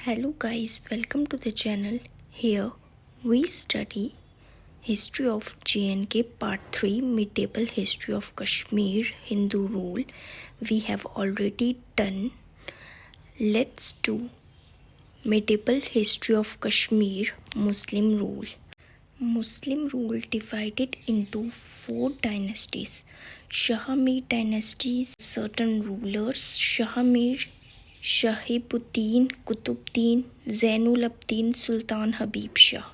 Hello guys, welcome to the channel. Here we study history of J&K part 3 medieval history of Kashmir Hindu rule. We have already done. Let's do medieval history of Kashmir Muslim rule. Muslim rule divided into 4 dynasties. Shahamir dynasties, certain rulers, Shahamir, Shahibuddin, Kutubuddin, Zainul Abdin, Sultan Habib Shah.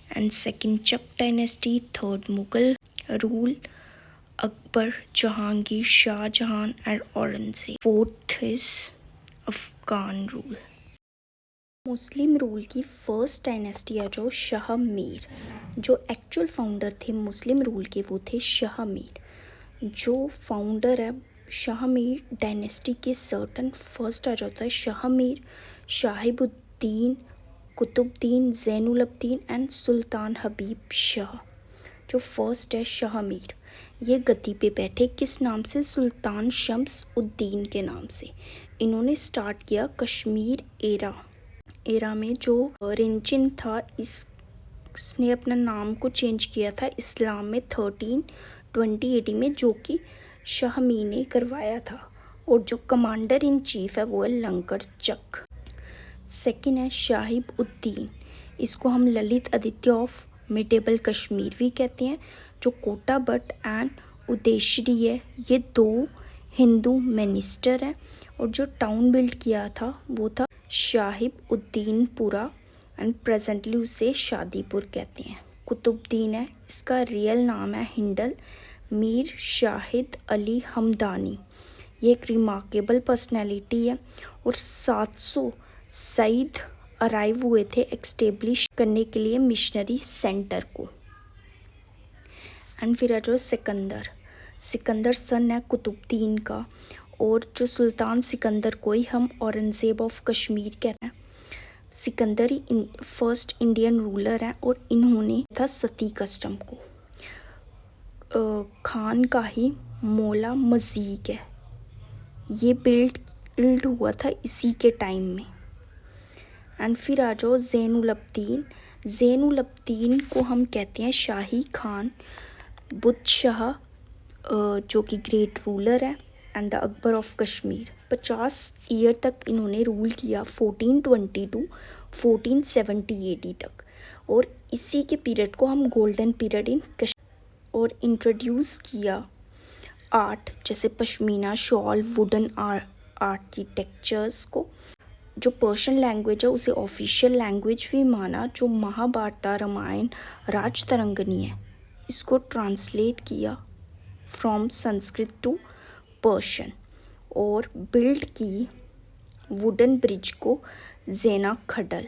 And second Chak dynasty, third Mughal rule, Akbar, Jahangir, Shah Jahan and Aurangzeb. Fourth is Afghan rule. Muslim rule की first dynasty है जो शाह मीर। जो actual founder थे मुस्लिम rule के वो थे शाह मीर। जो founder है शाह मीर डायनेस्टी के सर्टन फर्स्ट आ जाता है शाह मीर, शाहिबुद्दीन, कुतुबुद्दीन, ज़ैनुल अब्दीन एंड सुल्तान हबीब शाह। जो फर्स्ट है शाह मीर, ये गद्दी पे बैठे किस नाम से? सुल्तान शम्स उद्दीन के नाम से। इन्होंने स्टार्ट किया कश्मीर एरा में। जो रिंचिन था इसने अपना नाम को चेंज किया था इस्लाम में 2080 में, जो कि शाह मीर ने करवाया था। और जो कमांडर इन चीफ है वो है लंकर चक। सेकंड है शाहिब उद्दीन, इसको हम ललित आदित्य ऑफ मिडेबल कश्मीर भी कहते हैं। जो कोटा भट्ट एंड उदेशरी है, ये 2 हिंदू मिनिस्टर हैं। और जो टाउन बिल्ड किया था वो था शाहिब उद्दीनपुरा एंड प्रेजेंटली उसे शादीपुर कहते हैं। कुतुबुद्दीन है, इसका रियल नाम है हिंडल मीर शाहिद अली हमदानी। ये एक रिमार्केबल पर्सनैलिटी है। और 700 सईद अराइव हुए थे एक्सटेब्लिश करने के लिए मिशनरी सेंटर को। एंड फिर है जो सिकंदर सन है कुतुबुद्दीन का। और जो सुल्तान सिकंदर को ही हम औरंगज़ेब ऑफ कश्मीर कहते हैं। सिकंदर ही फर्स्ट इंडियन रूलर हैं और इन्होंने था सती कस्टम को। खान का ही मौला मजीक है, ये बिल्ड हुआ था इसी के टाइम में। एंड फिर आ जाओ ज़ैनुल अब्दीन को हम कहते हैं शाही खान बुद्ध शाह, जो कि ग्रेट रूलर है and the Akbar of Kashmir. 50 year तक इन्होंने रूल किया 1420 टू 1470 AD तक। और इसी के पीरियड को हम गोल्डन पीरियड इन कश्मीर। और इंट्रोड्यूस किया आर्ट जैसे पश्मीना शॉल, वुडन आर्किटेक्चर्स को। जो पर्शियन लैंग्वेज है उसे ऑफिशियल लैंग्वेज भी माना। जो महाभारत, रामायण, राजतरंगिणी है, इसको ट्रांसलेट किया फ्रॉम संस्कृत टू पर्शियन। और बिल्ड की वुडन ब्रिज को ज़ेना खडल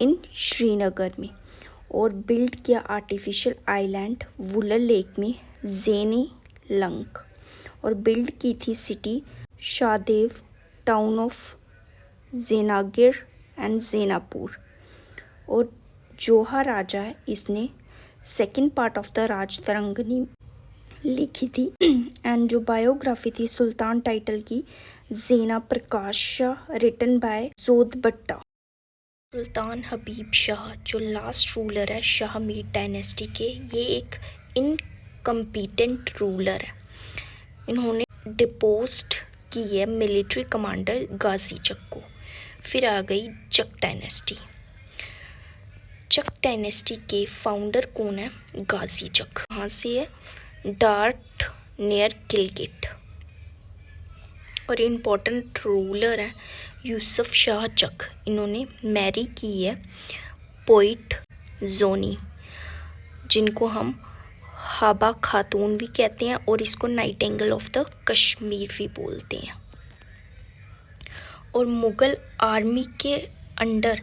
इन श्रीनगर में। और बिल्ड किया आर्टिफिशियल आइलैंड वुलर लेक में ज़ेनी लंक। और बिल्ड की थी city Shahdev, town of Zainagir and Zainapur. और जोहा राजा है, इसने second part of the Rajatarangini लिखी थी। एंड जो बायोग्राफी थी सुल्तान टाइटल की ज़ेना प्रकाश शाह, रिटन बाय जोध बट्टा। सुल्तान हबीब शाह जो लास्ट रूलर है शाह मीर डायनेस्टी के, ये एक इनकम्पिटेंट रूलर है। इन्होंने डिपोस्ट की है मिलिट्री कमांडर गाजी चक को। फिर आ गई चक डायनेस्टी। चक डायनेस्टी के फाउंडर कौन है? गाजी चक। कहाँ से है? Dart near Gilgit. और इम्पोर्टेंट रूलर है यूसुफ शाह चक। इन्होंने मैरी की है पोइट जोनी, जिनको हम हाबा खातून भी कहते हैं। और इसको नाइटिंगेल ऑफ द कश्मीर भी बोलते हैं। और मुग़ल आर्मी के अंडर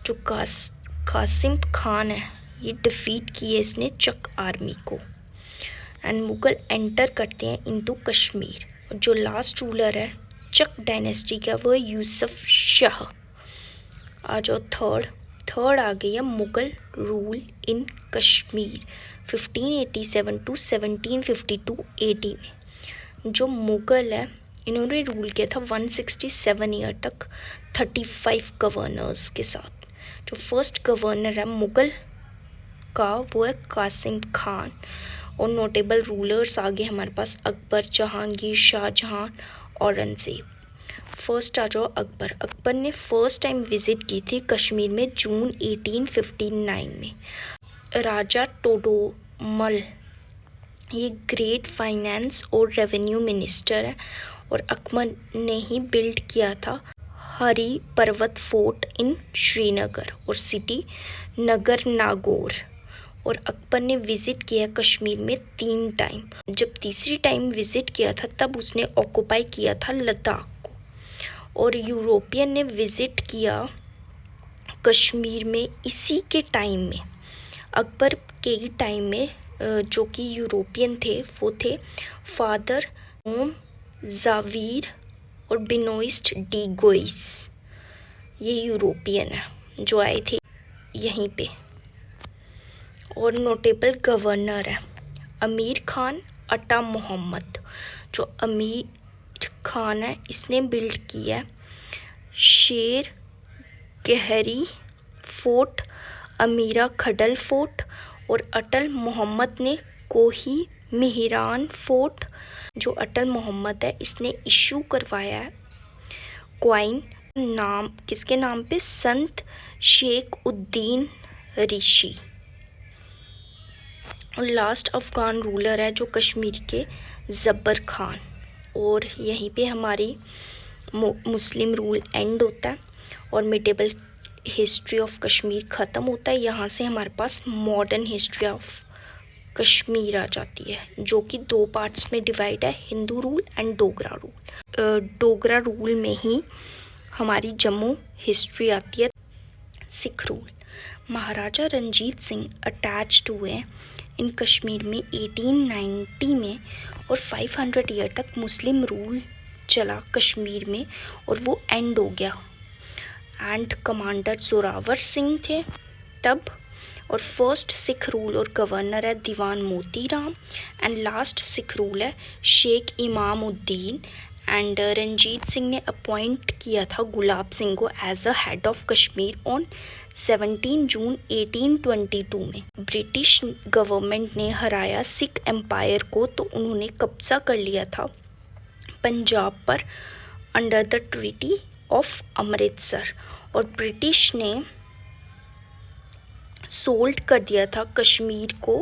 जो कासिम खान है, ये डिफीट की है इसने चक आर्मी को। एंड मुग़ल एंटर करते हैं इनटू कश्मीर। जो लास्ट रूलर है चक डायनेस्टी का वो है यूसुफ शाह। आ जाओ थर्ड आ गई है Mughal rule in Kashmir 1587 to 1752 AD में। जो मुग़ल है इन्होंने रूल किया था 167 ईयर तक 35 गवर्नर्स के साथ। जो फर्स्ट गवर्नर है मुग़ल का वो है कासिम खान। और नोटेबल रूलर्स आगे हमारे पास अकबर, जहांगीर, शाहजहां, औरंगज़ेब। फर्स्ट आ जाओ अकबर। अकबर ने फर्स्ट टाइम विज़िट की थी कश्मीर में जून 1859 में। राजा टोडरमल ये ग्रेट फाइनेंस और रेवेन्यू मिनिस्टर है और अकबर ने ही बिल्ड किया था हरी पर्वत फोर्ट इन श्रीनगर और सिटी नगर नागौर। और अकबर ने विज़िट किया कश्मीर में 3 टाइम। जब तीसरी टाइम विज़िट किया था तब उसने ऑक्यूपाई किया था लद्दाख को। और यूरोपियन ने विज़िट किया कश्मीर में इसी के टाइम में, अकबर के ही टाइम में। जो कि यूरोपियन थे वो थे फादर ओम जावीर और बिनोइस्ट डी गोइस। ये यूरोपियन है जो आए थे यहीं पे। और नोटेबल गवर्नर है अमीर खान अटा मोहम्मद। जो अमीर खान है इसने बिल्ड किया है शेर गहरी फोर्ट, अमीरा खडल फोर्ट और अटल मोहम्मद ने कोही मिहिरान फोर्ट। जो अटल मोहम्मद है इसने इशू करवाया है क्वाइन नाम किसके नाम पे, संत शेख उद्दीन ऋषि। और लास्ट अफ़गान रूलर है जो कश्मीर के ज़बर खान। और यहीं पे हमारी मुस्लिम रूल एंड होता है और मिडेबल हिस्ट्री ऑफ कश्मीर ख़त्म होता है। यहाँ से हमारे पास मॉडर्न हिस्ट्री ऑफ कश्मीर आ जाती है जो कि 2 पार्ट्स में डिवाइड है, Hindu rule and Dogra rule. Dogra rule में ही हमारी जम्मू हिस्ट्री आती है। Sick rule. महाराजा रंजीत सिंह अटैच्ड हुए इन कश्मीर में 1890 में और 500 ईयर तक मुस्लिम रूल चला कश्मीर में और वो एंड हो गया। एंड कमांडर जोरावर सिंह थे तब। और फर्स्ट सिख रूल और गवर्नर है Diwan Moti Ram. And last Sikh rule है शेख इमामुद्दीन। एंड रंजीत सिंह ने अपॉइंट किया था गुलाब सिंह को as a head of Kashmir on 17 June 1822 में। ब्रिटिश गवर्नमेंट ने हराया सिख एम्पायर को तो उन्होंने कब्जा कर लिया था पंजाब पर under the treaty of Amritsar. और ब्रिटिश ने सोल्ड कर दिया था कश्मीर को,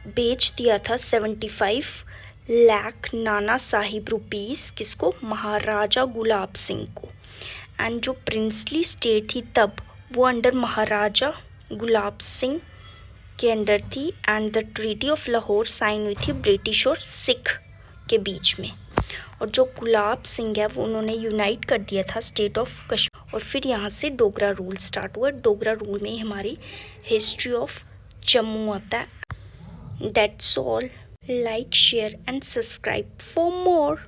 बेच दिया था 75 लाख नाना साहिब रुपीस किसको, महाराजा गुलाब सिंह को। एंड जो प्रिंसली स्टेट थी तब वो अंडर महाराजा गुलाब सिंह के अंडर थी। And the treaty of Lahore sign हुई थी ब्रिटिश और सिख के बीच में। और जो गुलाब सिंह है वो उन्होंने यूनाइट कर दिया था स्टेट ऑफ कश्मीर। और फिर यहाँ से डोगरा रूल स्टार्ट हुआ। डोगरा रूल में ही हमारी हिस्ट्री ऑफ जम्मू आता है। That's all. Like share and subscribe for more.